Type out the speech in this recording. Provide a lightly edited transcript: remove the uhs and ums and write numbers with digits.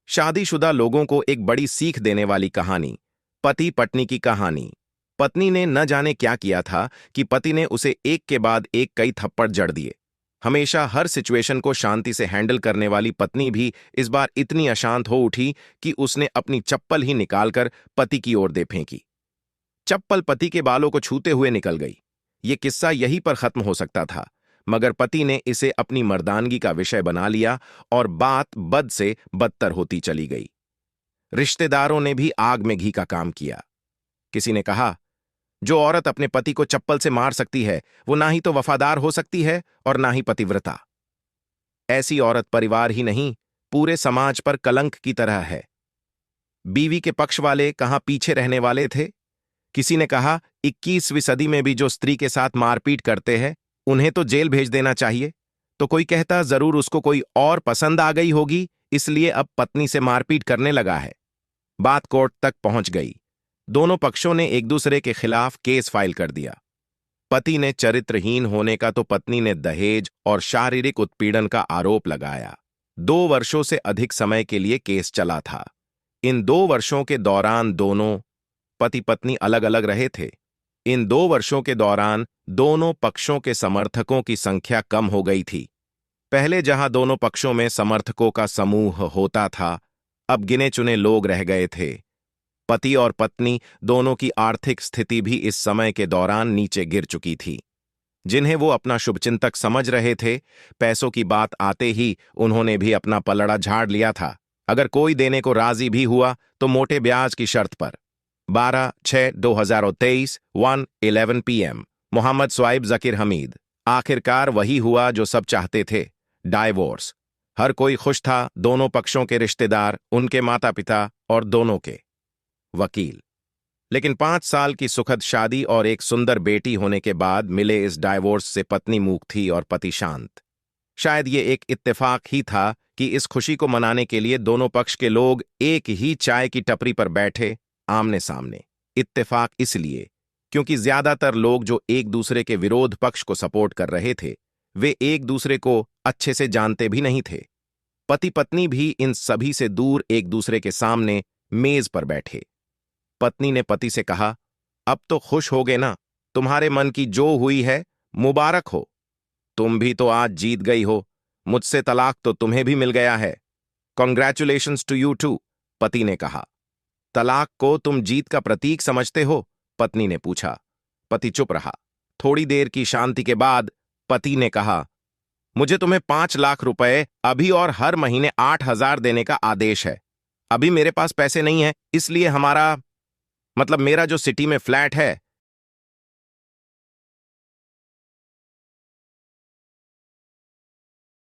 शादीशुदा लोगों को एक बड़ी सीख देने वाली कहानी। पति पत्नी की कहानी। पत्नी ने न जाने क्या किया था कि पति ने उसे एक के बाद एक कई थप्पड़ जड़ दिए। हमेशा हर सिचुएशन को शांति से हैंडल करने वाली पत्नी भी इस बार इतनी अशांत हो उठी कि उसने अपनी चप्पल ही निकालकर पति की ओर दे फेंकी। चप्पल पति के बालों को छूते हुए निकल गई। ये किस्सा यहीं पर खत्म हो सकता था, मगर पति ने इसे अपनी मर्दानगी का विषय बना लिया और बात बद से बदतर होती चली गई। रिश्तेदारों ने भी आग में घी का काम किया। किसी ने कहा, जो औरत अपने पति को चप्पल से मार सकती है वो ना ही तो वफादार हो सकती है और ना ही पतिव्रता। ऐसी औरत परिवार ही नहीं, पूरे समाज पर कलंक की तरह है। बीवी के पक्ष वाले कहां पीछे रहने वाले थे। किसी ने कहा, 21वीं सदी में भी जो स्त्री के साथ मारपीट करते हैं उन्हें तो जेल भेज देना चाहिए। तो कोई कहता, जरूर उसको कोई और पसंद आ गई होगी, इसलिए अब पत्नी से मारपीट करने लगा है। बात कोर्ट तक पहुंच गई। दोनों पक्षों ने एक दूसरे के खिलाफ केस फाइल कर दिया। पति ने चरित्रहीन होने का तो पत्नी ने दहेज और शारीरिक उत्पीड़न का आरोप लगाया। 2 वर्षों से अधिक समय के लिए केस चला था। इन 2 वर्षों के दौरान दोनों पति पत्नी अलग अलग रहे थे। इन 2 वर्षों के दौरान दोनों पक्षों के समर्थकों की संख्या कम हो गई थी। पहले जहां दोनों पक्षों में समर्थकों का समूह होता था, अब गिने चुने लोग रह गए थे। पति और पत्नी दोनों की आर्थिक स्थिति भी इस समय के दौरान नीचे गिर चुकी थी। जिन्हें वो अपना शुभचिंतक समझ रहे थे, पैसों की बात आते ही उन्होंने भी अपना पलड़ा झाड़ लिया था। अगर कोई देने को राजी भी हुआ तो मोटे ब्याज की शर्त पर। 12/6/2023 1:11 PM। मोहम्मद स्वाइब जकीर हमीद। आखिरकार वही हुआ जो सब चाहते थे, डाइवोर्स। हर कोई खुश था, दोनों पक्षों के रिश्तेदार, उनके माता पिता और दोनों के वकील। लेकिन 5 साल की सुखद शादी और एक सुंदर बेटी होने के बाद मिले इस डाइवोर्स से पत्नी मूक थी और पति शांत। शायद ये एक इत्तेफाक ही था कि इस खुशी को मनाने के लिए दोनों पक्ष के लोग एक ही चाय की टपरी पर बैठे, आमने सामने। इत्तेफाक इसलिए क्योंकि ज्यादातर लोग जो एक दूसरे के विरोध पक्ष को सपोर्ट कर रहे थे, वे एक दूसरे को अच्छे से जानते भी नहीं थे। पति पत्नी भी इन सभी से दूर एक दूसरे के सामने मेज पर बैठे। पत्नी ने पति से कहा, अब तो खुश होगे ना, तुम्हारे मन की जो हुई है मुबारक हो। तुम भी तो आज जीत गई हो, मुझसे तलाक तो तुम्हें भी मिल गया है। कॉन्ग्रेचुलेशंस टू यू टू, पति ने कहा। तलाक को तुम जीत का प्रतीक समझते हो? पत्नी ने पूछा। पति चुप रहा। थोड़ी देर की शांति के बाद पति ने कहा, मुझे तुम्हें 5 लाख रुपए अभी और हर महीने 8,000 देने का आदेश है। अभी मेरे पास पैसे नहीं है, इसलिए मेरा जो सिटी में फ्लैट है